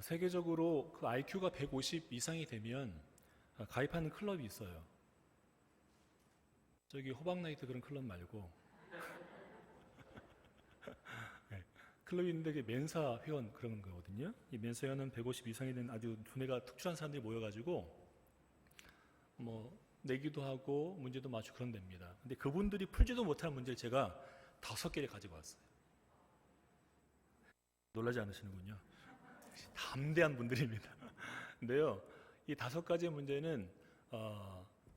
세계적으로 그 IQ가 150 이상이 되면 가입하는 클럽이 있어요. 저기 호박나이트 그런 클럽 말고 네, 클럽이 있는데 그게 멘사 회원 그런 거거든요. 이 멘사 회원은 150 이상이 된 아주 두뇌가 특출한 사람들이 모여가지고 뭐 내기도 하고 문제도 맞추고 그런 데입니다. 근데 그분들이 풀지도 못하는 문제를 제가 5개를 가지고 왔어요. 놀라지 않으시는군요. 담대한 분들입니다. 근데요, 이 5가지의 문제는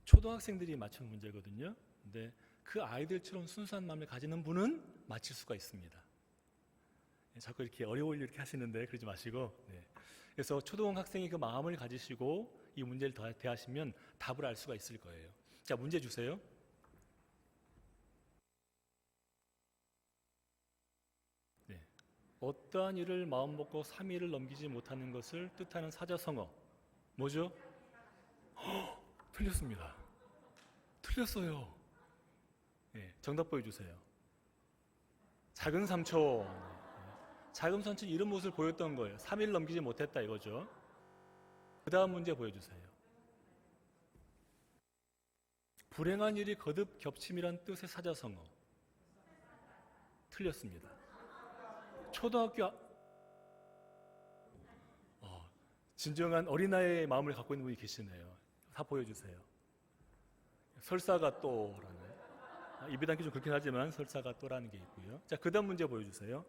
초등학생들이 맞추는 문제거든요. 근데 그 아이들처럼 순수한 마음을 가지는 분은 맞힐 수가 있습니다. 자꾸 이렇게 어려울 이렇게 하시는데 그러지 마시고. 네. 그래서 초등학생이 그 마음을 가지시고 이 문제를 대하시면 답을 알 수가 있을 거예요. 자, 문제 주세요. 네. 어떠한 일을 마음먹고 3일을 넘기지 못하는 것을 뜻하는 사자성어 뭐죠? 틀렸습니다. 틀렸어요. 네, 정답 보여주세요. 작은 삼촌. 작은 삼촌 이런 모습을 보였던 거예요. 3일 넘기지 못했다 이거죠. 그 다음 문제 보여주세요. 불행한 일이 거듭 겹침이란 뜻의 사자성어. 틀렸습니다. 초등학교 진정한 어린아이의 마음을 갖고 있는 분이 계시네요. 다 보여주세요. 설사가 또라는 입에 담기 좀 그렇긴 하지만 설사가 또라는 게 있고요. 자, 그 다음 문제 보여주세요.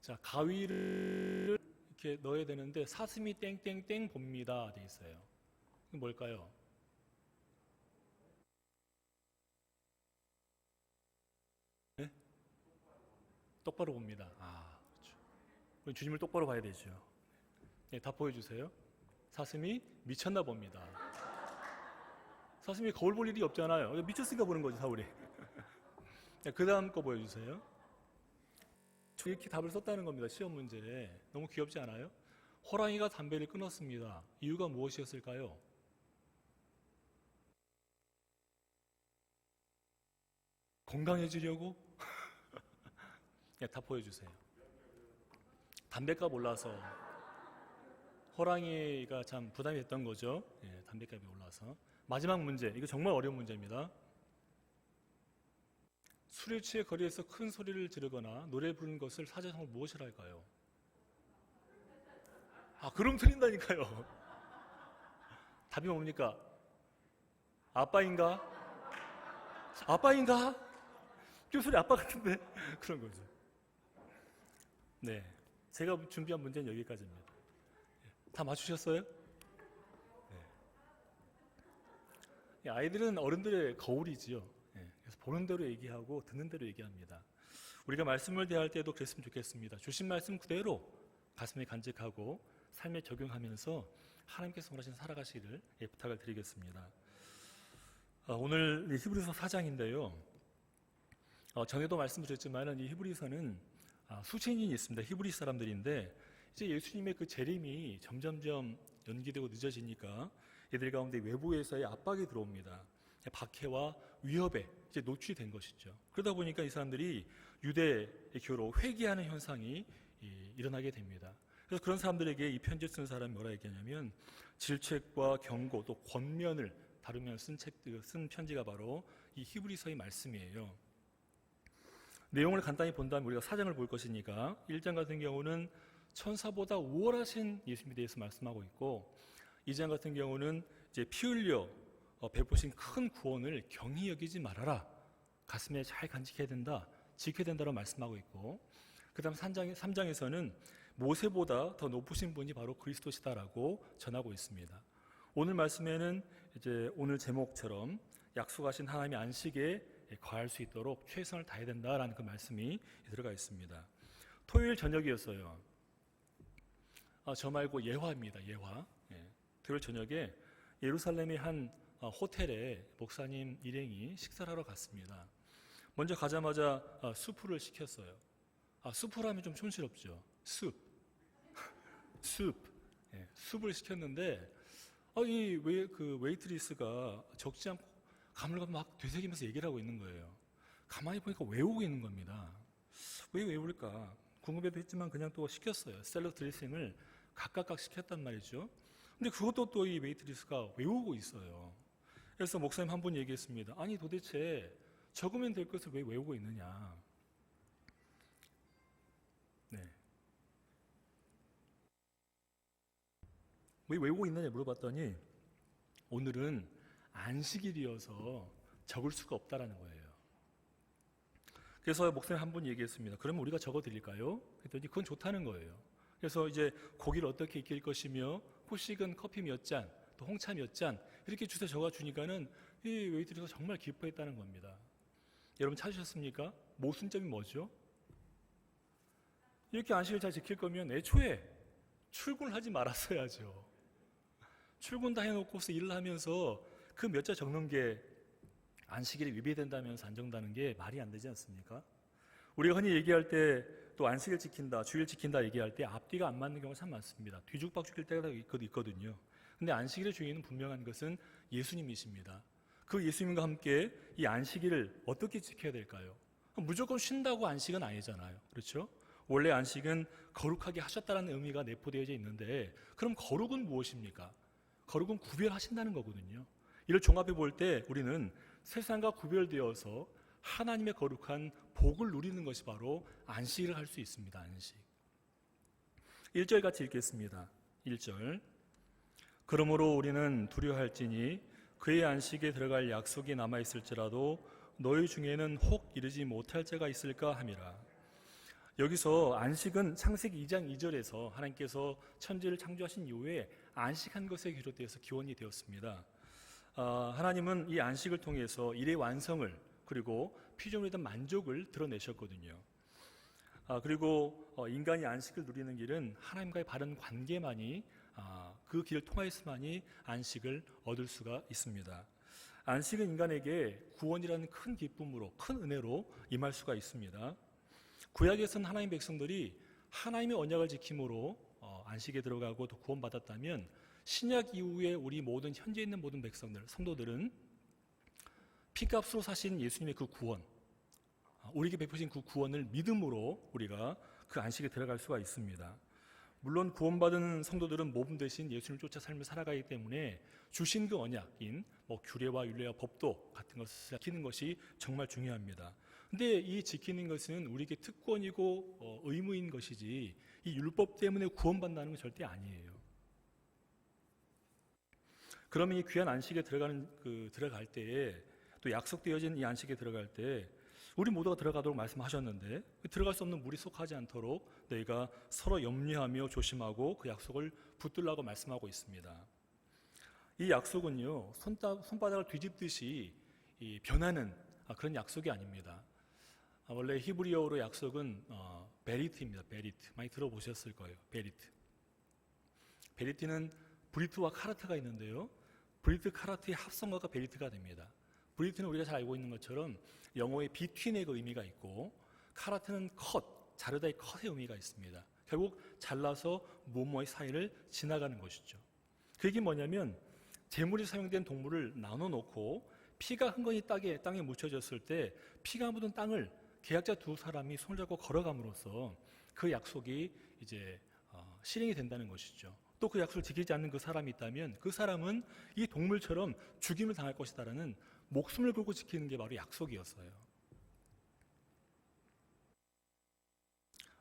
자, 가위를 이렇게 넣어야 되는데 사슴이 땡땡땡 봅니다 돼 있어요. 이게 뭘까요? 네? 똑바로 봅니다. 그렇죠. 그럼 주님을 똑바로 봐야 되죠. 네, 다 보여주세요. 사슴이 미쳤나 봅니다. 사슴이 거울 볼 일이 없잖아요. 미쳤으니까 보는 거죠, 사울이. 네, 그 다음 거 보여주세요. 이렇게 답을 썼다는 겁니다. 시험 문제에. 너무 귀엽지 않아요? 호랑이가 담배를 끊었습니다. 이유가 무엇이었을까요? 건강해지려고? 네, 다 보여주세요. 담배값 올라서 호랑이가 참 부담이 됐던 거죠. 예, 담배값이 올라서. 마지막 문제, 이거 정말 어려운 문제입니다. 술에 취해 거리에서 큰 소리를 지르거나 노래 부르는 것을 사자성어로 무엇이라 할까요? 그럼 틀린다니까요. 답이 뭡니까? 아빠인가? 아빠인가? 저 소리 아빠 같은데? 그런 거죠. 네, 제가 준비한 문제는 여기까지입니다. 다 맞추셨어요? 네. 아이들은 어른들의 거울이지요. 네, 그래서 보는 대로 얘기하고 듣는 대로 얘기합니다. 우리가 말씀을 대할 때도 그랬으면 좋겠습니다. 주신 말씀 그대로 가슴에 간직하고 삶에 적용하면서 하나님께서 원하시는 살아가시기를 부탁을 드리겠습니다. 오늘 히브리서 4장인데요. 전에도 말씀드렸지만 이 히브리서는 수천 년이 있습니다. 히브리 사람들인데 이제 예수님의 그 재림이 점점점 연기되고 늦어지니까 이들 가운데 외부에서의 압박이 들어옵니다. 박해와 위협에 이제 노출이 된 것이죠. 그러다 보니까 이 사람들이 유대교로 회귀하는 현상이 일어나게 됩니다. 그래서 그런 사람들에게 이 편지를 쓰는 사람이 뭐라 얘기하냐면 질책과 경고 또 권면을 다루면서 쓴 편지가 바로 이 히브리서의 말씀이에요. 내용을 간단히 본다면 우리가 4장을 볼 것이니까 1장 같은 경우는 천사보다 우월하신 예수님에 대해서 말씀하고 있고 2장 같은 경우는 이제 피 흘려 베푸신 큰 구원을 경히 여기지 말아라. 가슴에 잘 간직해야 된다. 지켜야 된다고 말씀하고 있고 그 다음 3장에서는 모세보다 더 높으신 분이 바로 그리스도시다라고 전하고 있습니다. 오늘 말씀에는 이제 오늘 제목처럼 약속하신 하나님의 안식에 거할 수 있도록 최선을 다해야 된다라는 그 말씀이 들어가 있습니다. 토요일 저녁이었어요. 저 말고 예화입니다. 예화. 토요일 저녁에 예루살렘의 한 호텔에 목사님 일행이 식사를 하러 갔습니다. 먼저 가자마자 수프를 시켰어요. 수프를 하면 좀 촌스럽죠. 숲. 숲을 시켰는데 그 웨이트리스가 적지 않고 가물가물 막 되새기면서 얘기를 하고 있는 거예요. 가만히 보니까 외우고 있는 겁니다. 왜 외울까? 궁금해도 했지만 그냥 또 시켰어요. 샐러드 드레싱을 각각 시켰단 말이죠. 근데 그것도 또 이 웨이트리스가 외우고 있어요. 그래서 목사님 한 분 얘기했습니다. 아니 도대체 적으면 될 것을 왜 외우고 있느냐. 네. 왜 외우고 있느냐 물어봤더니 오늘은 안식일이어서 적을 수가 없다라는 거예요. 그래서 목사님 한 분 얘기했습니다. 그러면 우리가 적어 드릴까요? 그랬더니 그건 좋다는 거예요. 그래서 이제 고기를 어떻게 익힐 것이며 후식은 커피 몇 잔, 또 홍차 몇 잔 이렇게 주소 적어 주니까는 이 웨이트리스가 정말 기뻐했다는 겁니다. 여러분 찾으셨습니까? 모순점이 뭐죠? 이렇게 안식을 잘 지킬 거면 애초에 출근을 하지 말았어야죠. 출근 다 해놓고서 일을 하면서 그 몇 자 적는 게 안식일에 위배된다면서 안 적는다는 게 말이 안 되지 않습니까? 우리가 흔히 얘기할 때 또 안식일 지킨다, 주일 지킨다 얘기할 때 앞뒤가 안 맞는 경우가 참 많습니다. 뒤죽박죽일 때가 있거든요. 근데 안식일의 주인은 분명한 것은 예수님이십니다. 그 예수님과 함께 이 안식일을 어떻게 지켜야 될까요? 무조건 쉰다고 안식은 아니잖아요. 그렇죠? 원래 안식은 거룩하게 하셨다는 의미가 내포되어 있는데 그럼 거룩은 무엇입니까? 거룩은 구별하신다는 거거든요. 이를 종합해 볼 때 우리는 세상과 구별되어서 하나님의 거룩한 복을 누리는 것이 바로 안식을 할 수 있습니다. 안식. 1절 같이 읽겠습니다. 1절. 그러므로 우리는 두려워할지니 그의 안식에 들어갈 약속이 남아있을지라도 너희 중에는 혹 이르지 못할 자가 있을까 함이라. 여기서 안식은 창세기 2장 2절에서 하나님께서 천지를 창조하신 이후에 안식한 것에 비롯되어서 기원이 되었습니다. 하나님은 이 안식을 통해서 일의 완성을 그리고 피조물에 대한 만족을 드러내셨거든요. 그리고 인간이 안식을 누리는 길은 하나님과의 바른 관계만이 그 길을 통하여서만이 안식을 얻을 수가 있습니다. 안식은 인간에게 구원이라는 큰 기쁨으로 큰 은혜로 임할 수가 있습니다. 구약에서는 하나님 백성들이 하나님의 언약을 지킴으로 안식에 들어가고 또 구원받았다면 신약 이후에 우리 모든 현재 있는 모든 백성들, 성도들은 피값으로 사신 예수님의 그 구원, 우리에게 베푸신 그 구원을 믿음으로 우리가 그 안식에 들어갈 수가 있습니다. 물론 구원받은 성도들은 모범 대신 예수님을 쫓아 삶을 살아가기 때문에 주신 그 언약인 규례와 율례와 법도 같은 것을 지키는 것이 정말 중요합니다. 근데 이 지키는 것은 우리에게 특권이고 의무인 것이지 이 율법 때문에 구원받는다는 건 절대 아니에요. 그러면 이 귀한 안식에 들어갈 때에 또 약속되어진 이 안식에 들어갈 때 우리 모두가 들어가도록 말씀하셨는데 들어갈 수 없는 물이 속하지 않도록 너희가 서로 염려하며 조심하고 그 약속을 붙들라고 말씀하고 있습니다. 이 약속은요 손바닥을 뒤집듯이 변하는 그런 약속이 아닙니다. 원래 히브리어로 약속은 베리트입니다. 베리트 많이 들어보셨을 거예요. 베리트. 베리트는 브리트와 카르트가 있는데요. 브리트 카르트의 합성어가 베리트가 됩니다. 브리트는 우리가 잘 알고 있는 것처럼 영어의 비트윈의 그 의미가 있고 카르트는 컷, 자르다의 컷의 의미가 있습니다. 결국 잘라서 무엇무엇의 사이를 지나가는 것이죠. 그 얘기 뭐냐면 제물이 사용된 동물을 나눠놓고 피가 흥건히 땅에 묻혀졌을 때 피가 묻은 땅을 계약자 두 사람이 손을 잡고 걸어감으로써 그 약속이 이제 실행이 된다는 것이죠. 또 그 약속을 지키지 않는 그 사람이 있다면 그 사람은 이 동물처럼 죽임을 당할 것이다라는 목숨을 걸고 지키는 게 바로 약속이었어요.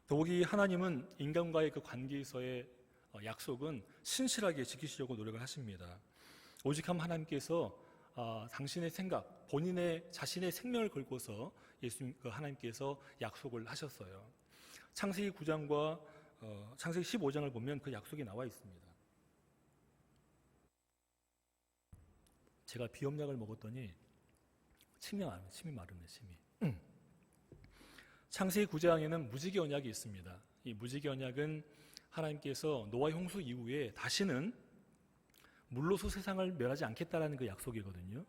더욱이 하나님은 인간과의 그 관계에서의 약속은 신실하게 지키시려고 노력을 하십니다. 오직 한 하나님께서 당신의 생각, 본인의 자신의 생명을 걸고서 예수님 하나님께서 약속을 하셨어요. 창세기 9장과 창세기 15장을 보면 그 약속이 나와 있습니다. 제가 비염약을 먹었더니 침이 마르네. 창세기 9장에는 무지개 언약이 있습니다. 이 무지개 언약은 하나님께서 노아 홍수 이후에 다시는 물로서 세상을 멸하지 않겠다라는 그 약속이거든요.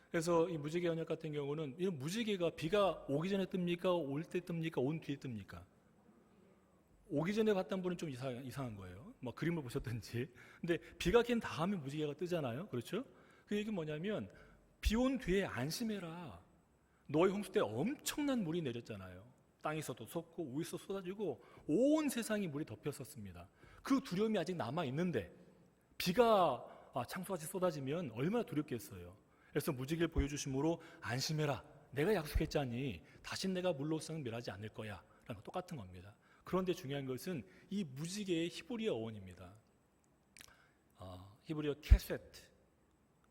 그래서 이 무지개 언약 같은 경우는 이 무지개가 비가 오기 전에 뜹니까? 올 때 뜹니까? 온 뒤에 뜹니까? 오기 전에 봤던 분은 좀 이상한 거예요. 그림을 보셨든지. 근데 비가 갠 다음에 무지개가 뜨잖아요. 그렇죠? 그 얘기는 뭐냐면 비 온 뒤에 안심해라. 노아의 홍수 때 엄청난 물이 내렸잖아요. 땅에서도 솟고 위에서 쏟아지고 온 세상이 물이 덮였었습니다. 그 두려움이 아직 남아 있는데 비가 창수같이 쏟아지면 얼마나 두렵겠어요. 그래서 무지개를 보여주심으로 안심해라. 내가 약속했잖니. 다신 내가 물로서는 멸하지 않을 거야. 라는 거 똑같은 겁니다. 그런데 중요한 것은 이 무지개의 히브리어 어원입니다. 히브리어 케세트.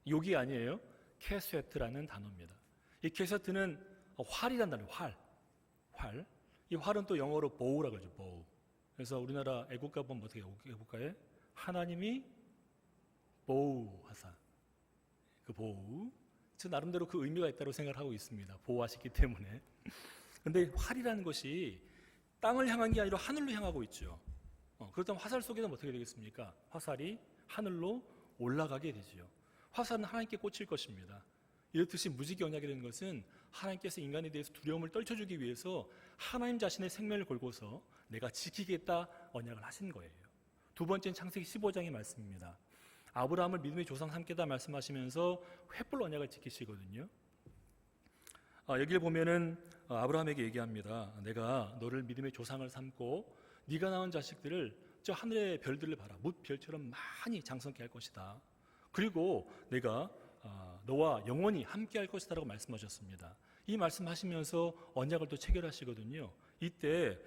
욕이 아니에요. 케세트라는 단어입니다. 이 케세트는 활이란 단어예요. 활. 이 활은 또 영어로 bow라고 그러죠. bow. 그래서 우리나라 애국가 보면 어떻게 해요? 애국가에 하나님이 보호하사. 그 보호. 저 나름대로 그 의미가 있다고 생각하고 있습니다. 보호하시기 때문에. 근데 활이라는 것이 땅을 향한 게 아니라 하늘로 향하고 있죠. 그렇다면 화살 쏘게 되면 어떻게 되겠습니까? 화살이 하늘로 올라가게 되지요. 화살은 하나님께 꽂힐 것입니다. 이렇듯이 무지개 언약이라는 것은 하나님께서 인간에 대해서 두려움을 떨쳐주기 위해서 하나님 자신의 생명을 걸고서 내가 지키겠다 언약을 하신 거예요. 두 번째는 창세기 15장의 말씀입니다. 아브라함을 믿음의 조상 삼겠다 말씀하시면서 횃불 언약을 지키시거든요. 여기를 보면은 아브라함에게 얘기합니다. 내가 너를 믿음의 조상을 삼고 네가 낳은 자식들을 저 하늘의 별들을 봐라. 뭇별처럼 많이 장성케 할 것이다. 그리고 내가 너와 영원히 함께 할 것이다 라고 말씀하셨습니다. 이 말씀하시면서 언약을 또 체결하시거든요. 이때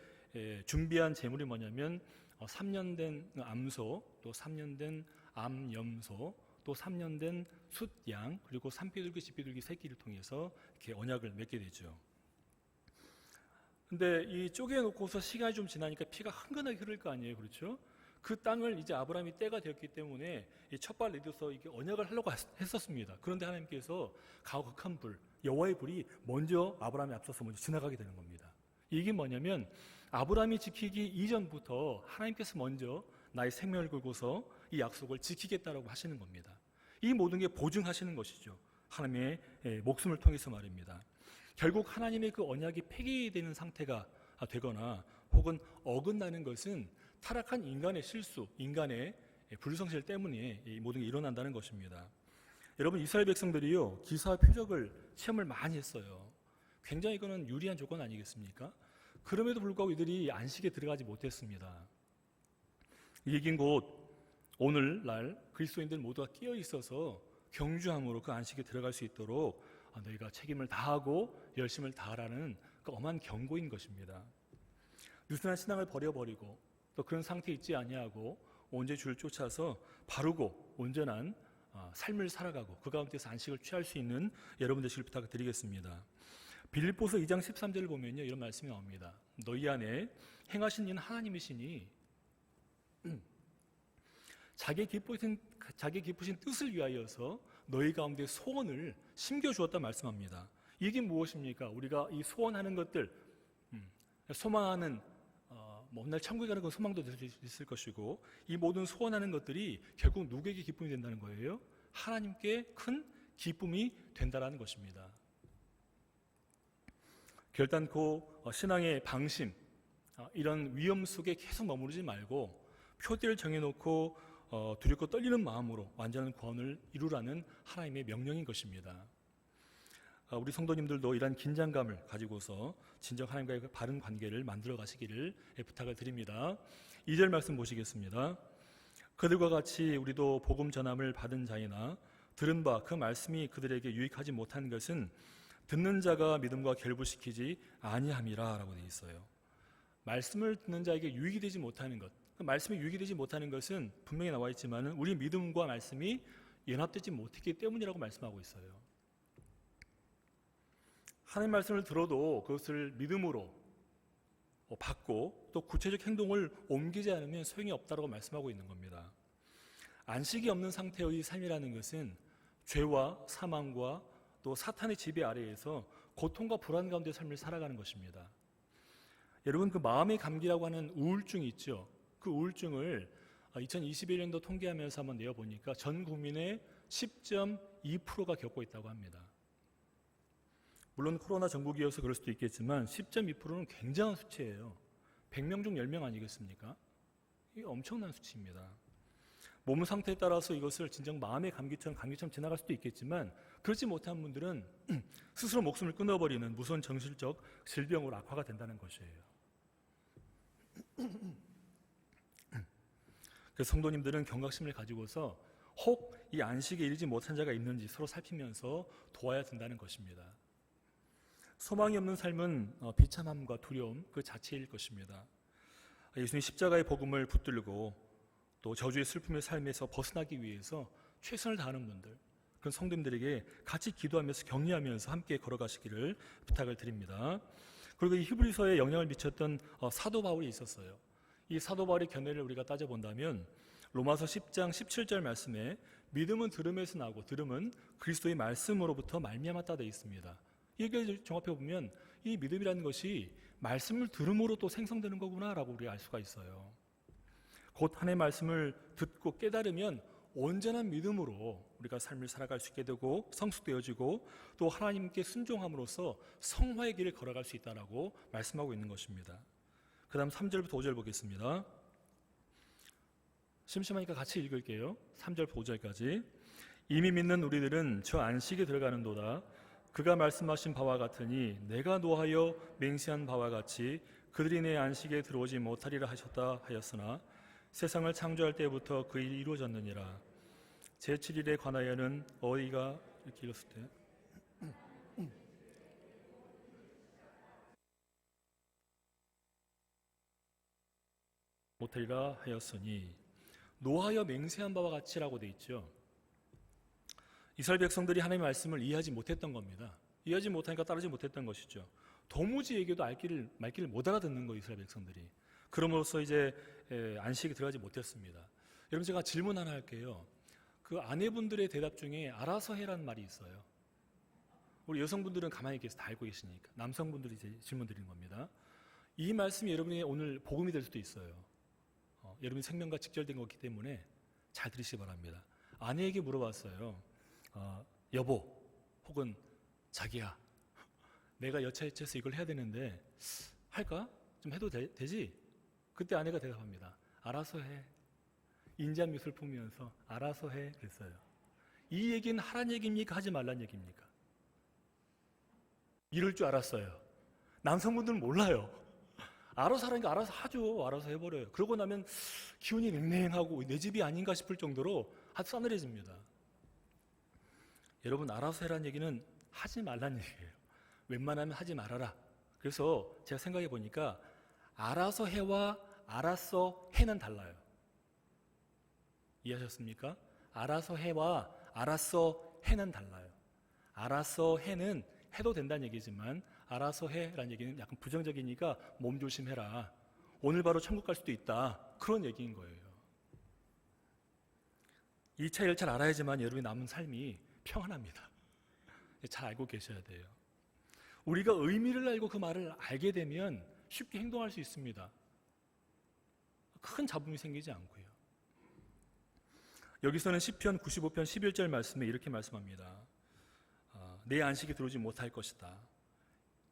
준비한 제물이 뭐냐면 3년 된 암소, 또 3년 된 암염소, 또 3년 된 숫양, 그리고 산비둘기, 집비둘기 새끼를 통해서 이렇게 언약을 맺게 되죠. 근데 이 쪼개놓고서 시간이 좀 지나니까 피가 흥건하게 흐를 거 아니에요, 그렇죠? 그 땅을 이제 아브라함이 때가 되었기 때문에 첫발 내딛어서 이게 언약을 하려고 했었습니다. 그런데 하나님께서 가혹한 불, 여호와의 불이 먼저 아브라함에 앞서서 먼저 지나가게 되는 겁니다. 이게 뭐냐면 아브라함이 지키기 이전부터 하나님께서 먼저 나의 생명을 걸고서 이 약속을 지키겠다라고 하시는 겁니다. 이 모든 게 보증하시는 것이죠. 하나님의 목숨을 통해서 말입니다. 결국 하나님의 그 언약이 폐기되는 상태가 되거나 혹은 어긋나는 것은 타락한 인간의 실수, 인간의 불성실 때문에 이 모든 게 일어난다는 것입니다. 여러분, 이스라엘 백성들이요, 기사와 표적을 시험을 많이 했어요. 굉장히 이거는 유리한 조건 아니겠습니까? 그럼에도 불구하고 이들이 안식에 들어가지 못했습니다. 이 얘기는 곧 오늘날 그리스도인들 모두가 끼어 있어서 경주함으로 그 안식에 들어갈 수 있도록 너희가 책임을 다하고 열심을 다하라는 그 엄한 경고인 것입니다. 느슨한 신앙을 버려버리고 또 그런 상태에 있지 아니하고 온전히 주를 쫓아서 바르고 온전한 삶을 살아가고 그 가운데서 안식을 취할 수 있는 여러분 되시길 부탁드리겠습니다. 빌립보서 2장 13절을 보면요, 이런 말씀이 나옵니다. 너희 안에 행하신 이는 하나님이시니 자기 기쁘신 뜻을 위하여서 너희 가운데 소원을 심겨주었다 말씀합니다. 이게 무엇입니까? 우리가 이 소원하는 것들, 소망하는 오늘 천국에 가는 건 소망도 될 수 있을 것이고 이 모든 소원하는 것들이 결국 누구에게 기쁨이 된다는 거예요? 하나님께 큰 기쁨이 된다는 것입니다. 결단코 신앙의 방심, 이런 위험 속에 계속 머무르지 말고 표대를 정해놓고 두렵고 떨리는 마음으로 완전한 구원을 이루라는 하나님의 명령인 것입니다. 우리 성도님들도 이러한 긴장감을 가지고서 진정 하나님과의 바른 관계를 만들어 가시기를 부탁을 드립니다. 2절 말씀 보시겠습니다. 그들과 같이 우리도 복음 전함을 받은 자이나 들은 바 그 말씀이 그들에게 유익하지 못한 것은 듣는 자가 믿음과 결부시키지 아니함이라 라고 되어 있어요. 말씀을 듣는 자에게 유익이 되지 못하는 것, 그 말씀이 유익이 되지 못하는 것은 분명히 나와 있지만 우리 믿음과 말씀이 연합되지 못했기 때문이라고 말씀하고 있어요. 하나님 말씀을 들어도 그것을 믿음으로 받고 또 구체적 행동을 옮기지 않으면 소용이 없다고 말씀하고 있는 겁니다. 안식이 없는 상태의 삶이라는 것은 죄와 사망과 또 사탄의 지배 아래에서 고통과 불안 가운데 삶을 살아가는 것입니다. 여러분, 그 마음의 감기라고 하는 우울증이 있죠. 그 우울증을 2021년도 통계하면서 한번 내어보니까 전 국민의 10.2%가 겪고 있다고 합니다. 물론 코로나 전국이어서 그럴 수도 있겠지만 10.2%는 굉장한 수치예요. 100명 중 10명 아니겠습니까? 이게 엄청난 수치입니다. 몸 상태에 따라서 이것을 진정 마음의 감기처럼 지나갈 수도 있겠지만 그렇지 못한 분들은 스스로 목숨을 끊어버리는 무서운 정신적 질병으로 악화가 된다는 것이에요. 그래서 성도님들은 경각심을 가지고서 혹 이 안식에 이르지 못한 자가 있는지 서로 살피면서 도와야 된다는 것입니다. 소망이 없는 삶은 비참함과 두려움 그 자체일 것입니다. 예수님 십자가의 복음을 붙들고 또 저주의 슬픔의 삶에서 벗어나기 위해서 최선을 다하는 분들, 그런 성도님들에게 같이 기도하면서 격려하면서 함께 걸어가시기를 부탁을 드립니다. 그리고 이 히브리서에 영향을 미쳤던 사도 바울이 있었어요. 이 사도 바울의 견해를 우리가 따져본다면 로마서 10장 17절 말씀에 믿음은 들음에서 나고 들음은 그리스도의 말씀으로부터 말미암았다 되어 있습니다. 이 얘기를 종합해 보면 이 믿음이라는 것이 말씀을 들음으로 또 생성되는 거구나라고 우리가 알 수가 있어요. 곧 하나님의 말씀을 듣고 깨달으면 온전한 믿음으로 우리가 삶을 살아갈 수 있게 되고 성숙되어지고 또 하나님께 순종함으로써 성화의 길을 걸어갈 수 있다라고 말씀하고 있는 것입니다. 그 다음 3절부터 5절 보겠습니다. 심심하니까 같이 읽을게요. 3절부터 5절까지. 이미 믿는 우리들은 저 안식에 들어가는도다. 그가 말씀하신 바와 같으니 내가 노하여 맹세한 바와 같이 그들이 내 안식에 들어오지 못하리라 하셨다 하였으나 세상을 창조할 때부터 그 일이 이루어졌느니라. 제7일에 관하여는 어디가 이렇게 읽었을 때 못하리라 하였으니 노하여 맹세한 바와 같이라고 돼 있죠. 이스라엘 백성들이 하나님의 말씀을 이해하지 못했던 겁니다. 이해하지 못하니까 따르지 못했던 것이죠. 도무지 얘기도 말귀를 못 알아듣는 거예요, 이스라엘 백성들이. 그럼으로써 이제 안식에 들어가지 못했습니다. 여러분 제가 질문 하나 할게요. 그 아내분들의 대답 중에 알아서 해라는 말이 있어요. 우리 여성분들은 가만히 계셔서 다 알고 계시니까 남성분들이 이제 질문 드리는 겁니다. 이 말씀이 여러분의 오늘 복음이 될 수도 있어요. 여러분의 생명과 직결된 거기 때문에 잘 들으시기 바랍니다. 아내에게 물어봤어요. 여보 혹은 자기야, 내가 여차여차해서 이걸 해야 되는데 할까? 좀 해도 되지? 그때 아내가 대답합니다. 알아서 해. 인자한 미소를 품으면서 알아서 해 그랬어요. 이 얘기는 하란 얘기입니까? 하지 말란 얘기입니까? 이럴 줄 알았어요. 남성분들은 몰라요. 알아서 하라니까 알아서 하죠. 알아서 해버려요. 그러고 나면 기운이 맹맹하고 내 집이 아닌가 싶을 정도로 아주 싸늘해집니다. 여러분 알아서 해라는 얘기는 하지 말란 얘기예요. 웬만하면 하지 말아라. 그래서 제가 생각해 보니까 알아서 해와 알았어 해는 달라요. 이해하셨습니까? 알아서 해와 알았어 해는 달라요. 알아서 해는 해도 된다는 얘기지만 알아서 해라는 얘기는 약간 부정적이니까 몸 조심해라. 오늘 바로 천국 갈 수도 있다. 그런 얘기인 거예요. 이 차이를 잘 알아야지만 여러분의 남은 삶이 평안합니다. 잘 알고 계셔야 돼요. 우리가 의미를 알고 그 말을 알게 되면 쉽게 행동할 수 있습니다. 큰 잡음이 생기지 않고요. 여기서는 시편 95편 11절 말씀에 이렇게 말씀합니다. 내 안식에 들어오지 못할 것이다.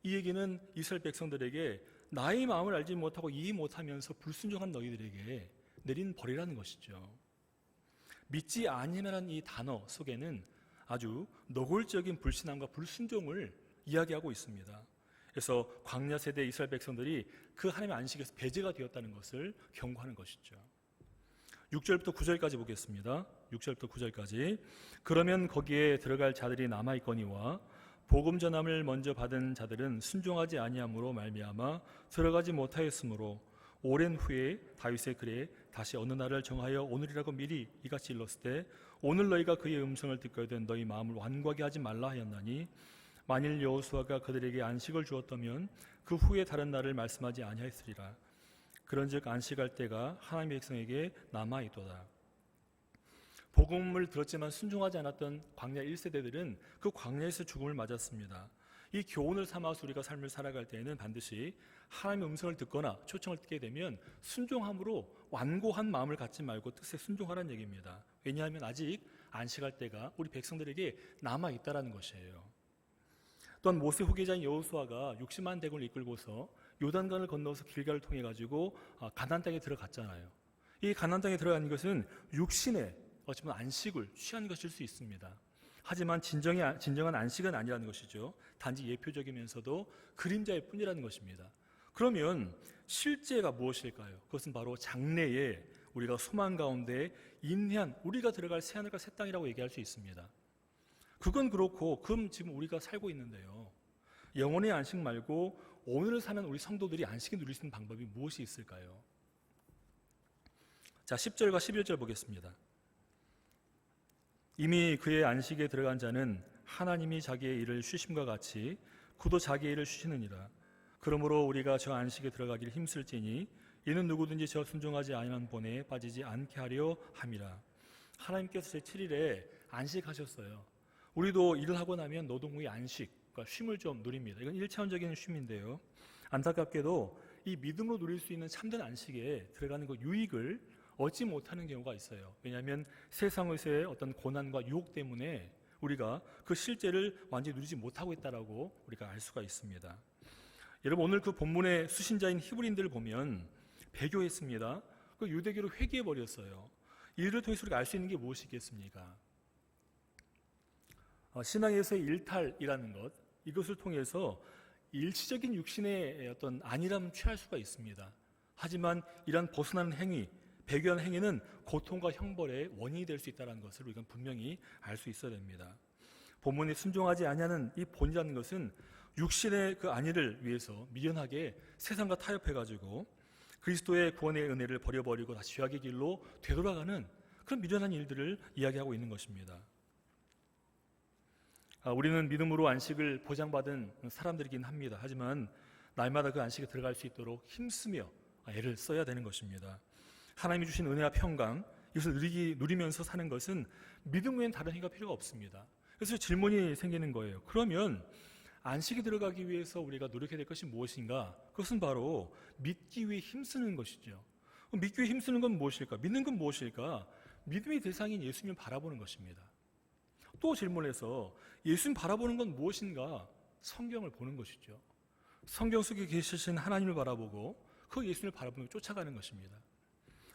이 얘기는 이스라엘 백성들에게 나의 마음을 알지 못하고 이해 못하면서 불순종한 너희들에게 내린 벌이라는 것이죠. 믿지 아니하라는 이 단어 속에는 아주 노골적인 불신함과 불순종을 이야기하고 있습니다. 그래서 광야 세대 이스라엘 백성들이 그 하나님의 안식에서 배제가 되었다는 것을 경고하는 것이죠. 6절부터 9절까지 보겠습니다. 6절부터 9절까지. 그러면 거기에 들어갈 자들이 남아있거니와 복음 전함을 먼저 받은 자들은 순종하지 아니함으로 말미암아 들어가지 못하였으므로 오랜 후에 다윗의 글에 다시 어느 날을 정하여 오늘이라고 미리 이같이 일렀을 때 오늘 너희가 그의 음성을 듣거든 너희 마음을 완고하게 하지 말라 하였나니 만일 여호수아가 그들에게 안식을 주었다면 그 후에 다른 날을 말씀하지 아니하였으리라. 그런즉 안식할 때가 하나님의 백성에게 남아있도다. 복음을 들었지만 순종하지 않았던 광야 1세대들은 그 광야에서 죽음을 맞았습니다. 이 교훈을 삼아서 우리가 삶을 살아갈 때에는 반드시 하나님의 음성을 듣거나 초청을 듣게 되면 순종함으로 완고한 마음을 갖지 말고 뜻에 순종하라는 얘기입니다. 왜냐하면 아직 안식할 때가 우리 백성들에게 남아있다라는 것이에요. 또한 모세 후계자인 여호수아가 60만 대군을 이끌고서 요단강을 건너서 길가를 통해 가지고 가나안 땅에 들어갔잖아요. 이 가나안 땅에 들어가는 것은 육신의 어찌보면 안식을 취한 것일 수 있습니다. 하지만 진정한 안식은 아니라는 것이죠. 단지 예표적이면서도 그림자일 뿐이라는 것입니다. 그러면 실제가 무엇일까요? 그것은 바로 장래에 우리가 소망 가운데 인내한 우리가 들어갈 새하늘과 새 땅이라고 얘기할 수 있습니다. 그건 그렇고 그럼 지금 우리가 살고 있는데요, 영혼의 안식 말고 오늘을 사는 우리 성도들이 안식을 누릴 수 있는 방법이 무엇이 있을까요? 자, 10절과 11절 보겠습니다. 이미 그의 안식에 들어간 자는 하나님이 자기의 일을 쉬심과 같이 그도 자기의 일을 쉬시느니라. 그러므로 우리가 저 안식에 들어가기를 힘쓸지니 이는 누구든지 저 순종하지 아니한 본에 빠지지 않게 하려 함이라. 하나님께서 제7일에 안식하셨어요. 우리도 일을 하고 나면 노동 후의 안식, 그러니까 쉼을 좀 누립니다. 이건 1차원적인 쉼인데요, 안타깝게도 이 믿음으로 누릴 수 있는 참된 안식에 들어가는 그 유익을 얻지 못하는 경우가 있어요. 왜냐하면 세상에서의 어떤 고난과 유혹 때문에 우리가 그 실제를 완전히 누리지 못하고 있다라고 우리가 알 수가 있습니다. 여러분, 오늘 그 본문의 수신자인 히브리인들을 보면 배교했습니다. 그 유대교로 회개해 버렸어요. 이를 통해서 우리가 알 수 있는 게 무엇이겠습니까? 신앙에서의 일탈이라는 것, 이것을 통해서 일시적인 육신의 어떤 안일함을 취할 수가 있습니다. 하지만 이러한 벗어나는 행위, 배교하는 행위는 고통과 형벌의 원인이 될 수 있다는 것을 우리가 분명히 알 수 있어야 됩니다. 본문에 순종하지 아니하는 이 본이라는 것은 육신의 그 안위를 위해서 미련하게 세상과 타협해가지고 그리스도의 구원의 은혜를 버려버리고 다시 죄악의 길로 되돌아가는 그런 미련한 일들을 이야기하고 있는 것입니다. 우리는 믿음으로 안식을 보장받은 사람들이긴 합니다. 하지만 날마다 그 안식에 들어갈 수 있도록 힘쓰며 애를 써야 되는 것입니다. 하나님이 주신 은혜와 평강, 이것을 누리면서 사는 것은 믿음 외엔 다른 행위가 필요가 없습니다. 그래서 질문이 생기는 거예요. 그러면 안식에 들어가기 위해서 우리가 노력해야 될 것이 무엇인가? 그것은 바로 믿기 위해 힘쓰는 것이죠. 믿기 위해 힘쓰는 건 무엇일까? 믿는 건 무엇일까? 믿음의 대상인 예수님을 바라보는 것입니다. 또 질문해서 예수님 바라보는 건 무엇인가? 성경을 보는 것이죠. 성경 속에 계시신 하나님을 바라보고 그 예수님을 바라보며 쫓아가는 것입니다.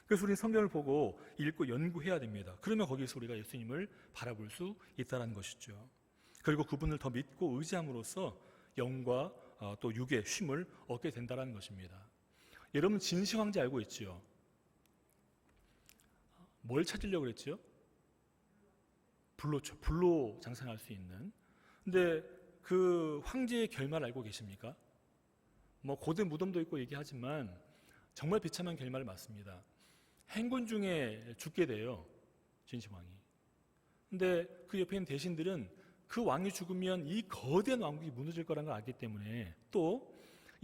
그래서 우리는 성경을 보고 읽고 연구해야 됩니다. 그러면 거기서 우리가 예수님을 바라볼 수 있다는 것이죠. 그리고 그분을 더 믿고 의지함으로써 영과 또 육의 쉼을 얻게 된다는 것입니다. 여러분, 진시 황제 알고 있죠? 뭘 찾으려고 그랬죠? 불로초, 불로 장생할 수 있는. 근데 그 황제의 결말 알고 계십니까? 뭐 고대 무덤도 있고 얘기하지만 정말 비참한 결말을 맞습니다. 행군 중에 죽게 돼요, 진시황이. 근데 그 옆에 있는 대신들은 그 왕이 죽으면 이 거대한 왕국이 무너질 거라는 걸 알기 때문에, 또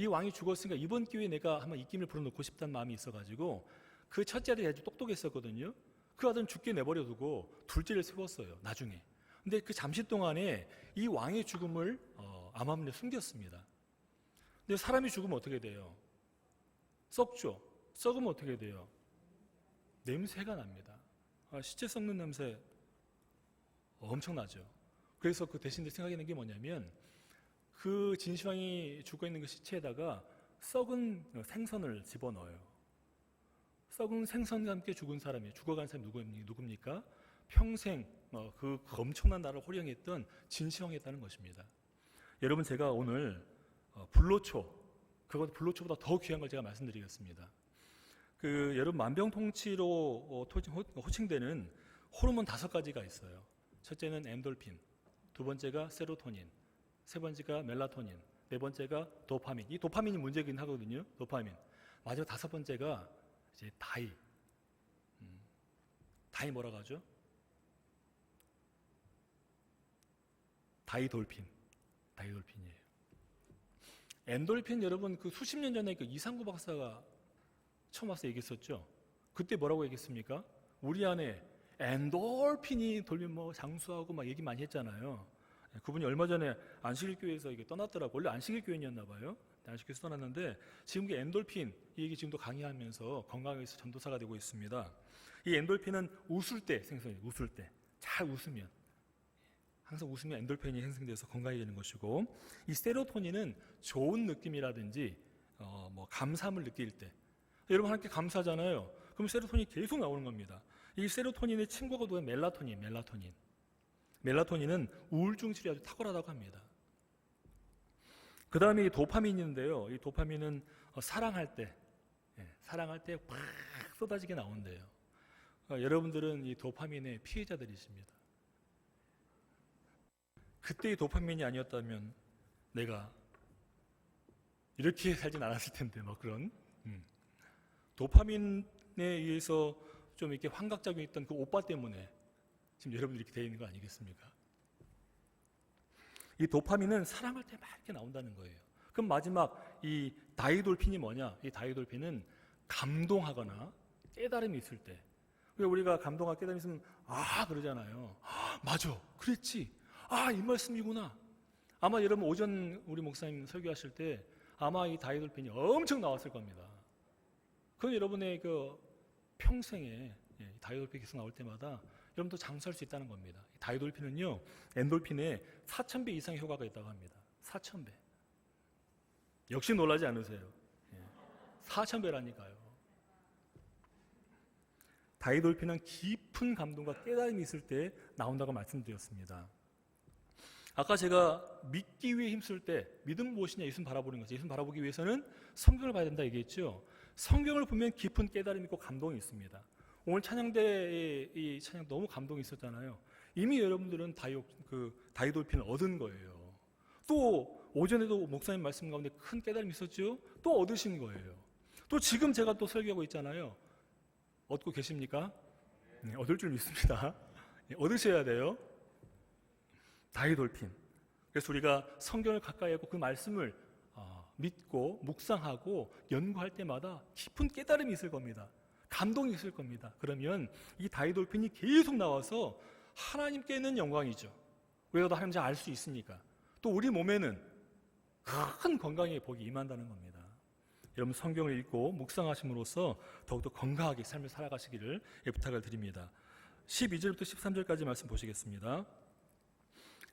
이 왕이 죽었으니까 이번 기회에 내가 한번 입김을 불어넣고 싶다는 마음이 있어가지고 그 첫째 아들이 아주 똑똑했었거든요. 그 아들은 죽게 내버려두고 둘째를 세웠어요, 나중에. 근데 그 잠시 동안에 이 왕의 죽음을 암암리에 숨겼습니다. 근데 사람이 죽으면 어떻게 돼요? 썩죠. 썩으면 어떻게 돼요? 냄새가 납니다. 시체 썩는 냄새 엄청나죠. 그래서 그 대신들 생각하는 게 뭐냐면 그 진시황이 죽어있는 그 시체에다가 썩은 생선을 집어넣어요. 썩은 생선과 함께 죽은 사람이, 죽어간 사람이 누굽니까? 평생 그 엄청난 나라를 호령했던 진시황이었다는 것입니다. 여러분, 제가 오늘 불로초, 그것 불로초보다 더 귀한 걸 제가 말씀드리겠습니다. 여러분, 만병통치로 호칭되는 호르몬 5가지가 있어요. 첫째는 엔돌핀, 두 번째가 세로토닌, 세 번째가 멜라토닌, 네 번째가 도파민. 이 도파민이 문제긴 하거든요. 도파민. 마지막 5번째가 이제 다이. 다이 뭐라고 하죠? 다이돌핀. 다이돌핀이에요. 엔돌핀, 여러분, 그 수십 년 전에 그 이상구 박사가 처음 와서 얘기했었죠. 그때 뭐라고 얘기했습니까? 우리 안에 엔돌핀이 돌면 뭐 장수하고 막 얘기 많이 했잖아요. 그분이 얼마 전에 안식일교회에서 이게 떠났더라고. 원래 안식일교회였나 봐요. 안식교회에서 떠났는데 지금 그 엔돌핀 이 얘기 지금도 강의하면서 건강에서 전도사가 되고 있습니다. 이 엔돌핀은 웃을 때 생성해요. 웃을 때. 잘 웃으면. 항상 웃으면 엔돌핀이 생성돼서 건강해지는 것이고, 이 세로토닌은 좋은 느낌이라든지 뭐 감사함을 느낄 때, 여러분 하나님께 감사하잖아요. 그럼 그럼 세로토닌이 계속 나오는 겁니다. 이 세로토닌의 친구가 누가 멜라토닌은 우울증 치료에 아주 탁월하다고 합니다. 그 다음에 이 도파민이 있는데요. 이 도파민은 사랑할 때 막 쏟아지게 나온대요. 여러분들은 이 도파민의 피해자들이십니다. 그때 이 도파민이 아니었다면 내가 이렇게 살진 않았을 텐데, 막 그런 도파민에 의해서 좀 이렇게 환각작용했던 그 오빠 때문에 지금 여러분들이 이렇게 되어 있는 거 아니겠습니까? 이 도파민은 사랑할 때 막 이렇게 나온다는 거예요. 그럼 마지막 이 다이돌핀이 뭐냐? 이 다이돌핀은 감동하거나 깨달음이 있을 때, 왜 우리가 감동하고 깨달음이 있으면 그러잖아요. 맞아, 그랬지. 이 말씀이구나. 아마 여러분 오전 우리 목사님 설교하실 때 아마 이 다이돌핀이 엄청 나왔을 겁니다. 그건 여러분의 그 평생에 다이돌핀이 계속 나올 때마다 여러분도 장수할 수 있다는 겁니다. 다이돌핀은요, 엔돌핀의 4,000배 이상의 효과가 있다고 합니다. 4,000배. 역시 놀라지 않으세요? 4,000배라니까요. 다이돌핀은 깊은 감동과 깨달음이 있을 때 나온다고 말씀드렸습니다. 아까 제가 믿기 위해 힘쓸 때, 믿음 무엇이냐, 예수님 바라보는 거죠. 예수님 바라보기 위해서는 성경을 봐야 된다 얘기했죠. 성경을 보면 깊은 깨달음이 있고 감동이 있습니다. 오늘 찬양대의 이 찬양 너무 감동이 있었잖아요. 이미 여러분들은 다이돌핀을 얻은 거예요. 또 오전에도 목사님 말씀 가운데 큰 깨달음이 있었죠. 또 얻으신 거예요. 또 지금 제가 또 설교하고 있잖아요. 얻고 계십니까? 네, 얻을 줄 믿습니다. 네, 얻으셔야 돼요. 다이돌핀. 그래서 우리가 성경을 가까이 하고 그 말씀을 믿고 묵상하고 연구할 때마다 깊은 깨달음이 있을 겁니다. 감동이 있을 겁니다. 그러면 이 다이돌핀이 계속 나와서 하나님께는 영광이죠. 왜냐하면 하나님 잘 알 수 있으니까. 또 우리 몸에는 큰 건강의 복이 임한다는 겁니다. 여러분 성경을 읽고 묵상하심으로써 더욱더 건강하게 삶을 살아가시기를 부탁을 드립니다. 12절부터 13절까지 말씀 보시겠습니다.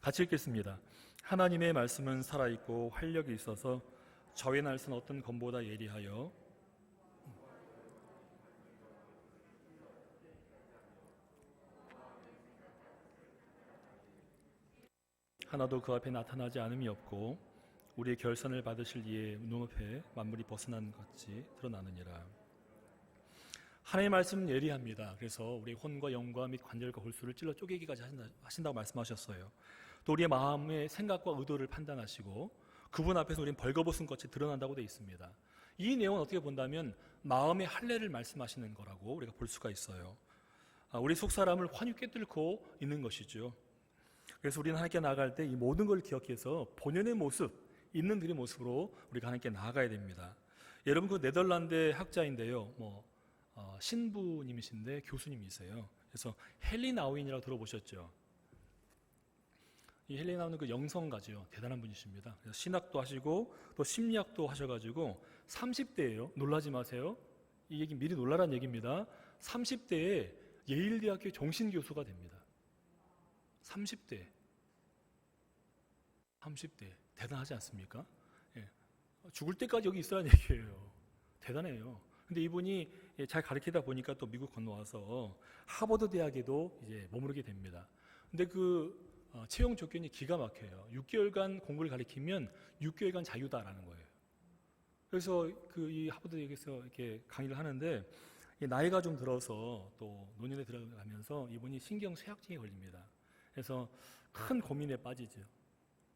같이 읽겠습니다. 하나님의 말씀은 살아있고 활력이 있어서 저의 날선 어떤 검보다 예리하여 하나도 그 앞에 나타나지 않음이 없고 우리의 결산을 받으실 이의 눈앞에 만물이 벗어난 것이 드러나느니라. 하나님의 말씀은 예리합니다. 그래서 우리의 혼과 영과 및 관절과 골수를 찔러 쪼개기까지 하신다고 말씀하셨어요. 또 우리의 마음의 생각과 의도를 판단하시고 그분 앞에서 우리는 벌거벗은 것이 드러난다고 되어 있습니다. 이 내용은 어떻게 본다면 마음의 할례를 말씀하시는 거라고 우리가 볼 수가 있어요. 우리 속사람을 환히 꿰뚫고 있는 것이죠. 그래서 우리는 하나님께 나아갈 때 이 모든 걸 기억해서 본연의 모습, 있는 들의 모습으로 우리가 하나님께 나아가야 됩니다. 여러분 그 네덜란드 학자인데요, 신부님이신데 교수님이세요. 그래서 헬리나우인이라고 들어보셨죠? 이 헬리나우는 그 영성가죠. 대단한 분이십니다. 그래서 신학도 하시고 또 심리학도 하셔가지고 30대예요. 놀라지 마세요. 이 얘기 미리 놀라란 얘기입니다. 30대에 예일대학교 정신교수가 됩니다. 30대 대단하지 않습니까? 죽을 때까지 여기 있으라는 얘기예요. 대단해요. 근데 이분이 잘 가르치다 보니까 또 미국 건너와서 하버드 대학에도 이제 머무르게 됩니다. 근데 그 채용 조건이 기가 막혀요. 6개월간 공부를 가르치면 6개월간 자유다라는 거예요. 그래서 이 하버드 대학에서 이렇게 강의를 하는데 나이가 좀 들어서 또 노년에 들어가면서 이분이 신경쇠약증에 걸립니다. 그래서 큰 고민에 빠지죠.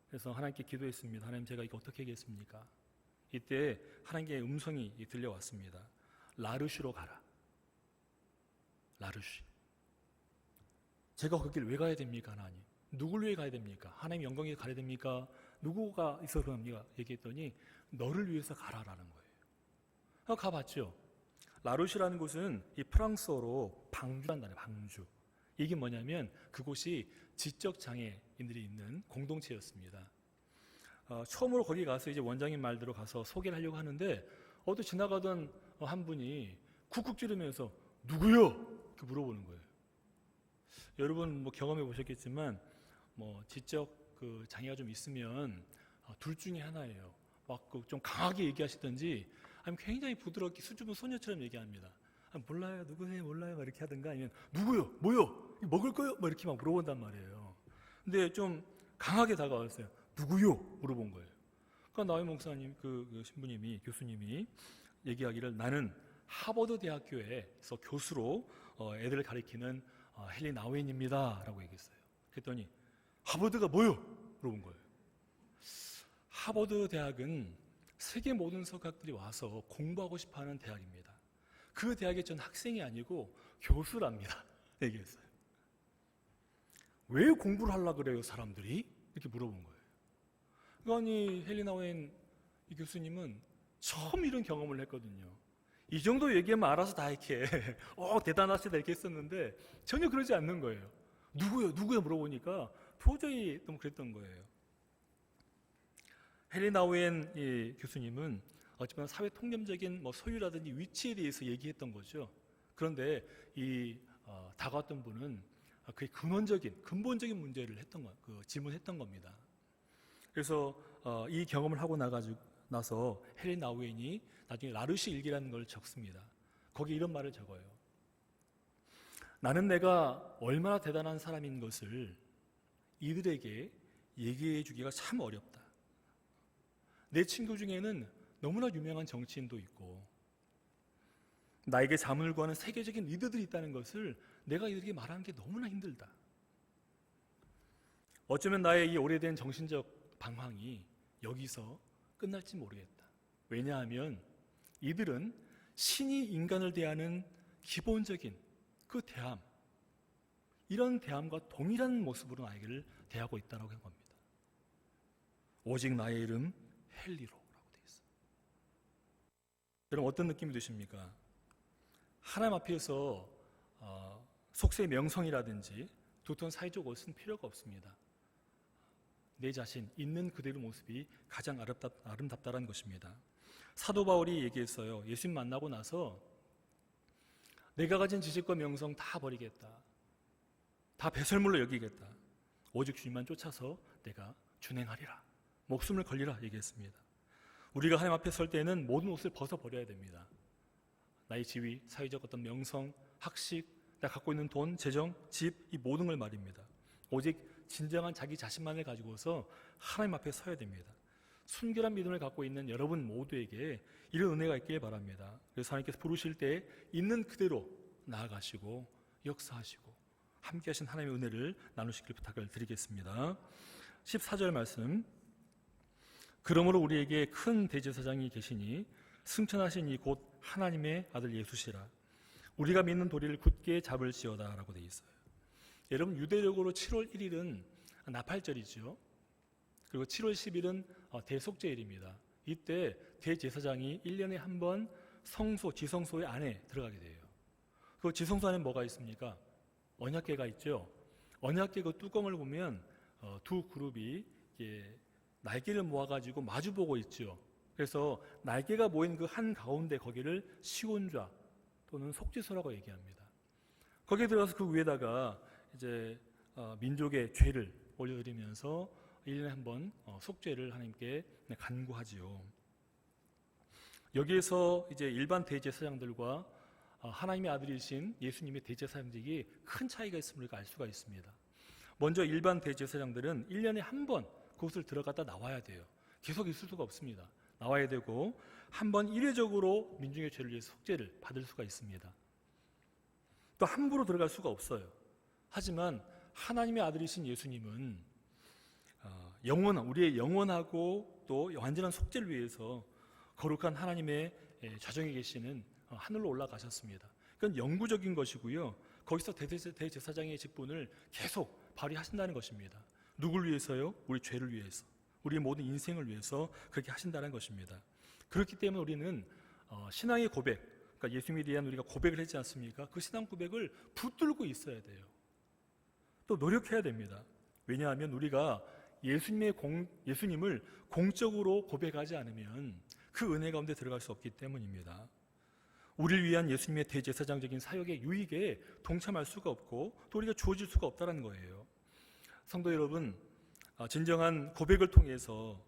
그래서 하나님께 기도했습니다. 하나님, 제가 이거 어떻게 하겠습니까? 이때 하나님께 음성이 들려왔습니다. 라르슈로 가라. 라르슈. 제가 거길 왜 가야 됩니까, 하나님? 누굴 위해 가야 됩니까? 하나님 영광에 가야 됩니까? 누구가 있어서 그럽니까? 얘기했더니 너를 위해서 가라라는 거예요. 가봤죠. 라르슈라는 곳은 이 프랑스어로 방주란 단어예요. 방주. 이게 뭐냐면 그곳이 지적 장애인들이 있는 공동체였습니다. 처음으로 거기 가서 이제 원장님 말대로 가서 소개를 하려고 하는데 또 지나가던 한 분이 쿡쿡 찌르면서 누구요? 이렇게 물어보는 거예요. 여러분 경험해 보셨겠지만 지적 장애가 좀 있으면 둘 중에 하나예요. 막 좀 강하게 얘기하시든지 아니면 굉장히 부드럽게 수줍은 소녀처럼 얘기합니다. 몰라요, 누구세요, 몰라요, 막 이렇게 하든가 아니면 누구요, 뭐요, 먹을 거요, 막 이렇게 막 물어본단 말이에요. 근데 좀 강하게 다가왔어요. 누구요? 물어본 거예요. 그러니까 나의 목사님, 그 신부님이, 교수님이 얘기하기를 나는 하버드 대학교에서 교수로 애들을 가리키는 헨리 나우엔입니다 라고 얘기했어요. 그랬더니 하버드가 뭐요? 물어본 거예요. 하버드 대학은 세계 모든 석학들이 와서 공부하고 싶어하는 대학입니다. 그 대학에 전 학생이 아니고 교수랍니다. 얘기했어요. 왜 공부를 하려고 그래요, 사람들이? 이렇게 물어본 거예요. 그러니 헨리 나우엔 이 교수님은 처음 이런 경험을 했거든요. 이 정도 얘기하면 알아서 다 이렇게 대단하시다 이렇게 했었는데 전혀 그러지 않는 거예요. 누구요 물어보니까 도저히 좀 그랬던 거예요. 헨리 나우엔 이 교수님은 어쩌면 사회 통념적인 소유라든지 위치에 대해서 얘기했던 거죠. 그런데 이 다가왔던 분은 그 근본적인 문제를 질문했던 겁니다. 그래서 이 경험을 하고 나서 헨리 나우엔이 나중에 라르시 일기라는 걸 적습니다. 거기에 이런 말을 적어요. 나는 내가 얼마나 대단한 사람인 것을 이들에게 얘기해 주기가 참 어렵다. 내 친구 중에는 너무나 유명한 정치인도 있고 나에게 자문을 구하는 세계적인 리더들이 있다는 것을 내가 이들에게 말하는 게 너무나 힘들다. 어쩌면 나의 이 오래된 정신적 방황이 여기서 끝날지 모르겠다. 왜냐하면 이들은 신이 인간을 대하는 기본적인 그 대함, 이런 대함과 동일한 모습으로 나에게를 대하고 있다고 한 겁니다. 오직 나의 이름 헨리로라고 되어 있어요. 여러분 어떤 느낌이 드십니까? 하나님 앞에서 속세의 명성이라든지 두터운 사회적 옷은 필요가 없습니다. 내 자신 있는 그대로 모습이 가장 아름답다라는 것입니다. 사도 바울이 얘기했어요. 예수님 만나고 나서 내가 가진 지식과 명성 다 버리겠다. 다 배설물로 여기겠다. 오직 주님만 쫓아서 내가 준행하리라. 목숨을 걸리라 얘기했습니다. 우리가 하나님 앞에 설 때는 모든 옷을 벗어버려야 됩니다. 나의 지위, 사회적 어떤 명성, 학식, 내가 갖고 있는 돈, 재정, 집, 이 모든 걸 말입니다. 오직 진정한 자기 자신만을 가지고서 하나님 앞에 서야 됩니다. 순결한 믿음을 갖고 있는 여러분 모두에게 이런 은혜가 있길 바랍니다. 그래서 하나님께서 부르실 때 있는 그대로 나아가시고 역사하시고 함께 하신 하나님의 은혜를 나누시길 부탁을 드리겠습니다. 14절 말씀. 그러므로 우리에게 큰 대제사장이 계시니 승천하신 이 곧 하나님의 아들 예수시라. 우리가 믿는 도리를 굳게 잡을지어다 라고 되어 있어요. 여러분 유대적으로 7월 1일은 나팔절이죠. 그리고 7월 10일은 대속죄일입니다. 이때 대제사장이 1년에 한 번 지성소의 안에 들어가게 돼요. 그 지성소 안에 뭐가 있습니까? 언약궤가 있죠. 언약궤 그 뚜껑을 보면 두 그룹이 날개를 모아가지고 마주보고 있죠. 그래서 날개가 모인 그 한 가운데 거기를 시온좌 또는 속죄소라고 얘기합니다. 거기에 들어가서 그 위에다가 이제 민족의 죄를 올려드리면서 1년에 한 번 속죄를 하나님께 간구하지요. 여기에서 이제 일반 대제사장들과 하나님의 아들이신 예수님의 대제사장직이 큰 차이가 있음을 알 수가 있습니다. 먼저 일반 대제사장들은 1년에 한 번 그곳을 들어갔다 나와야 돼요. 계속 있을 수가 없습니다. 나와야 되고 한 번 일회적으로 민중의 죄를 위해서 속죄를 받을 수가 있습니다. 또 함부로 들어갈 수가 없어요. 하지만 하나님의 아들이신 예수님은 우리의 영원하고 또 완전한 속죄를 위해서 거룩한 하나님의 좌정에 계시는 하늘로 올라가셨습니다. 그건 영구적인 것이고요. 거기서 대제사장의 직분을 계속 발휘하신다는 것입니다. 누굴 위해서요? 우리 죄를 위해서, 우리의 모든 인생을 위해서 그렇게 하신다는 것입니다. 그렇기 때문에 우리는 신앙의 고백, 그러니까 예수님에 대한 우리가 고백을 했지 않습니까? 그 신앙 고백을 붙들고 있어야 돼요. 또 노력해야 됩니다. 왜냐하면 우리가 예수님을 공적으로 고백하지 않으면 그 은혜 가운데 들어갈 수 없기 때문입니다. 우리를 위한 예수님의 대제사장적인 사역의 유익에 동참할 수가 없고 또 우리가 주어질 수가 없다는 거예요. 성도 여러분, 진정한 고백을 통해서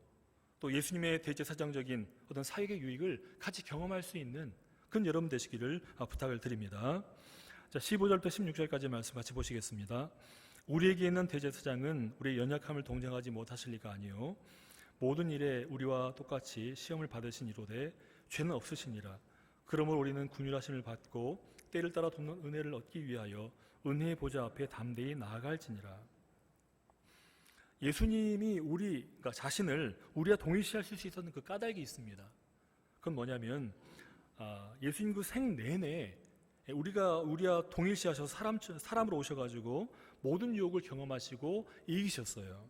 또 예수님의 대제사장적인 어떤 사역의 유익을 같이 경험할 수 있는 그건 여러분 되시기를 부탁을 드립니다. 자, 15절부터 16절까지 말씀 같이 보시겠습니다. 우리에게 있는 대제사장은 우리의 연약함을 동정하지 못하실 리가 아니요 모든 일에 우리와 똑같이 시험을 받으신 이로되 죄는 없으시니라. 그러므로 우리는 긍휼하심을 받고 때를 따라 돕는 은혜를 얻기 위하여 은혜의 보좌 앞에 담대히 나아갈지니라. 예수님이 그러니까 자신을 우리와 동일시하실 수 있었던 그 까닭이 있습니다. 그건 뭐냐면 예수님 그 생 내내 우리와 동일시하셔서 사람으로 오셔가지고 모든 유혹을 경험하시고 이기셨어요.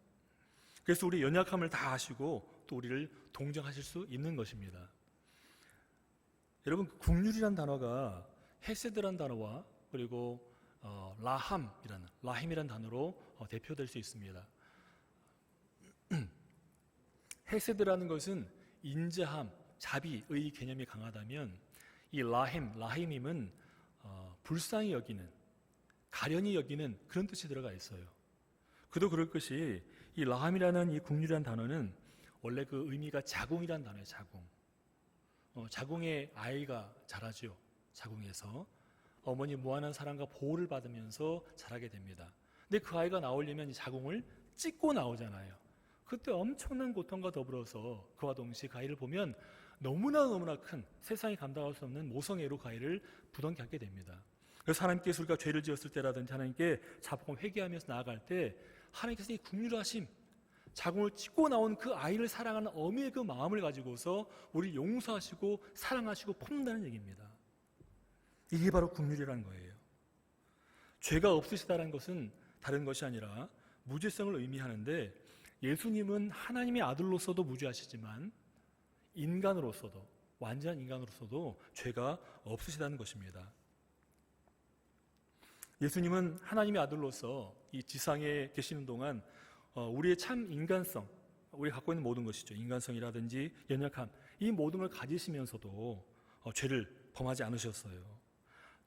그래서 우리 연약함을 다 아시고 또 우리를 동정하실 수 있는 것입니다. 여러분, 긍휼이란 단어가 헤세드란 단어와 그리고 라힘이란 단어로 대표될 수 있습니다. 헤세드라는 것은 인자함, 자비의 개념이 강하다면 이 라힘임은 불쌍히 여기는, 가련히 여기는 그런 뜻이 들어가 있어요. 그도 그럴 것이 이 라함이라는 이 긍휼이라는 단어는 원래 그 의미가 자궁이란 단어예요. 자궁에 아이가 자라죠. 자궁에서 어머니 무한한 사랑과 보호를 받으면서 자라게 됩니다. 근데 그 아이가 나오려면 이 자궁을 찢고 나오잖아요. 그때 엄청난 고통과 더불어서 그와 동시에 그 아이를 보면 너무나 큰, 세상이 감당할 수 없는 모성애로 그 아이를 부둥켜 안게 됩니다. 그래서 하나님께서 우리가 죄를 지었을 때라든지 하나님께 자복하고 회개하면서 나아갈 때 하나님께서 이 긍휼하심, 자궁을 찢고 나온 그 아이를 사랑하는 어미의 그 마음을 가지고서 우리를 용서하시고 사랑하시고 품는다는 얘기입니다. 이게 바로 긍휼이라는 거예요. 죄가 없으시다는 것은 다른 것이 아니라 무죄성을 의미하는데, 예수님은 하나님의 아들로서도 무죄하시지만 인간으로서도, 완전한 인간으로서도 죄가 없으시다는 것입니다. 예수님은 하나님의 아들로서 이 지상에 계시는 동안 우리의 참 인간성, 우리가 갖고 있는 모든 것이죠. 인간성이라든지 연약함, 이 모든 걸 가지시면서도 죄를 범하지 않으셨어요.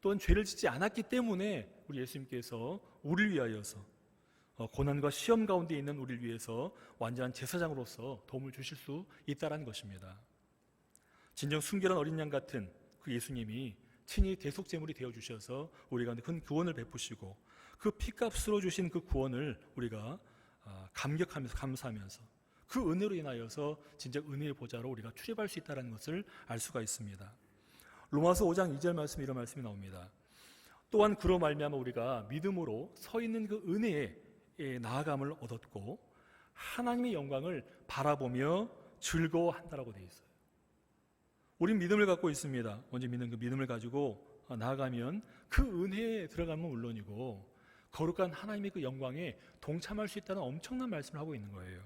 또한 죄를 짓지 않았기 때문에 우리 예수님께서 우리를 위하여서 고난과 시험 가운데 있는 우리를 위해서 완전한 제사장으로서 도움을 주실 수 있다는 것입니다. 진정 순결한 어린 양 같은 그 예수님이 친히 대속제물이 되어주셔서 우리 가운데 큰 구원을 베푸시고 그 피값으로 주신 그 구원을 우리가 감격하면서 감사하면서 그 은혜로 인하여서 진짜 은혜의 보좌로 우리가 출입할 수 있다는 것을 알 수가 있습니다. 로마서 5장 2절 말씀, 이런 말씀이 나옵니다. 또한 그로 말미암아 우리가 믿음으로 서 있는 그 은혜에 나아감을 얻었고 하나님의 영광을 바라보며 즐거워한다라고 되어 있어요. 우린 믿음을 갖고 있습니다. 먼저 믿는 그 믿음을 가지고 나아가면 그 은혜에 들어가면 물론이고 거룩한 하나님의 그 영광에 동참할 수 있다는 엄청난 말씀을 하고 있는 거예요.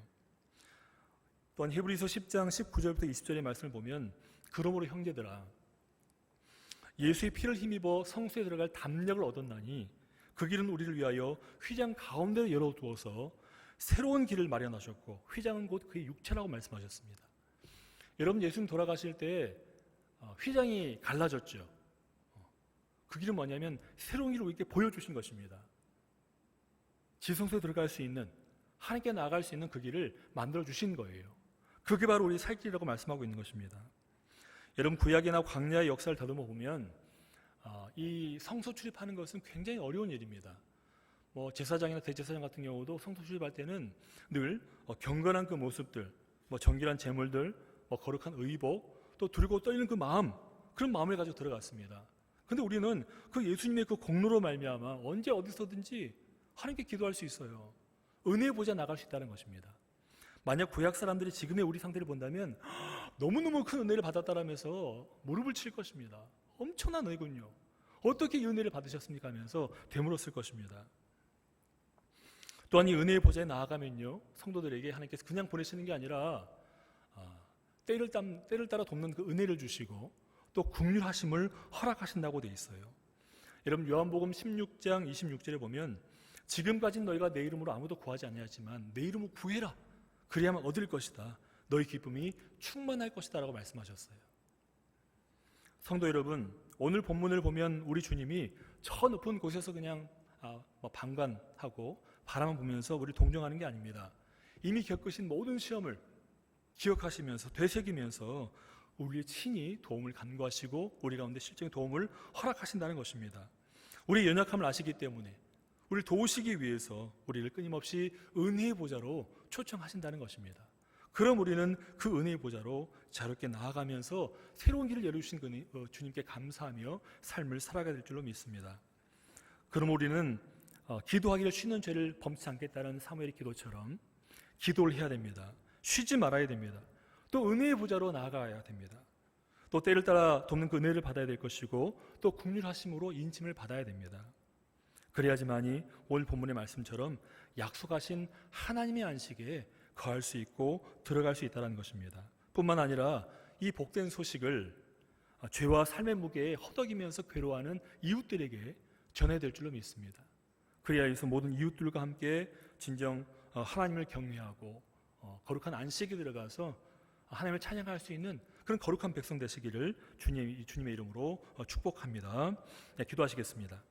또한 히브리서 10장 19절부터 20절의 말씀을 보면 그러므로 형제들아 예수의 피를 힘입어 성소에 들어갈 담력을 얻었나니 그 길은 우리를 위하여 휘장 가운데 열어두어서 새로운 길을 마련하셨고 휘장은 곧 그의 육체라고 말씀하셨습니다. 여러분, 예수님 돌아가실 때 휘장이 갈라졌죠. 그 길은 뭐냐면 새로운 길을 우리에게 보여주신 것입니다. 지성소에 들어갈 수 있는, 하나님께 나아갈 수 있는 그 길을 만들어주신 거예요. 그게 바로 우리 살 길이라고 말씀하고 있는 것입니다. 여러분, 구약이나 광야의 역사를 다듬어 보면 이 성소 출입하는 것은 굉장히 어려운 일입니다. 제사장이나 대제사장 같은 경우도 성소 출입할 때는 늘 경건한 그 모습들, 정결한 제물들, 거룩한 의복, 또 들고 떨리는 그 마음, 그런 마음을 가지고 들어갔습니다. 근데 우리는 그 예수님의 그 공로로 말미암아 언제 어디서든지 하나님께 기도할 수 있어요. 은혜 보자 나갈 수 있다는 것입니다. 만약 구약 사람들이 지금의 우리 상태를 본다면 너무너무 큰 은혜를 받았다라면서 무릎을 칠 것입니다. 엄청난 은혜군요. 어떻게 이 은혜를 받으셨습니까 하면서 되물었을 것입니다. 또한 이 은혜의 보좌에 나아가면요, 성도들에게 하나님께서 그냥 보내시는 게 아니라 때를 따라 돕는 그 은혜를 주시고 또 긍휼하심을 허락하신다고 되어 있어요. 여러분, 요한복음 16장 26절에 보면 지금까지는 너희가 내 이름으로 아무도 구하지 아니하지만 내 이름으로 구해라. 그리야만 얻을 것이다. 너희 기쁨이 충만할 것이다 라고 말씀하셨어요. 성도 여러분, 오늘 본문을 보면 우리 주님이 저 높은 곳에서 그냥 방관하고 바라만 보면서 우리 동정하는 게 아닙니다. 이미 겪으신 모든 시험을 기억하시면서 되새기면서 우리의 친히 도움을 간구하시고 우리 가운데 실제적인 도움을 허락하신다는 것입니다. 우리의 연약함을 아시기 때문에 우리를 도우시기 위해서 우리를 끊임없이 은혜의 보좌로 초청하신다는 것입니다. 그럼 우리는 그 은혜의 보좌로 자유롭게 나아가면서 새로운 길을 열어주신 주님께 감사하며 삶을 살아가야 될 줄로 믿습니다. 그럼 우리는 기도하기를 쉬는 죄를 범치 않겠다는 사무엘의 기도처럼 기도를 해야 됩니다. 쉬지 말아야 됩니다. 또 은혜의 보좌로 나아가야 됩니다. 또 때를 따라 돕는 그 은혜를 받아야 될 것이고 또 긍휼하심으로 인침을 받아야 됩니다. 그래야지만이 오늘 본문의 말씀처럼 약속하신 하나님의 안식에 거할 수 있고 들어갈 수 있다는 것입니다. 뿐만 아니라 이 복된 소식을 죄와 삶의 무게에 허덕이면서 괴로워하는 이웃들에게 전해야 될 줄로 믿습니다. 그래야 해서 모든 이웃들과 함께 진정 하나님을 경외하고 거룩한 안식에 들어가서 하나님을 찬양할 수 있는 그런 거룩한 백성 되시기를 주님의 이름으로 축복합니다. 네, 기도하시겠습니다.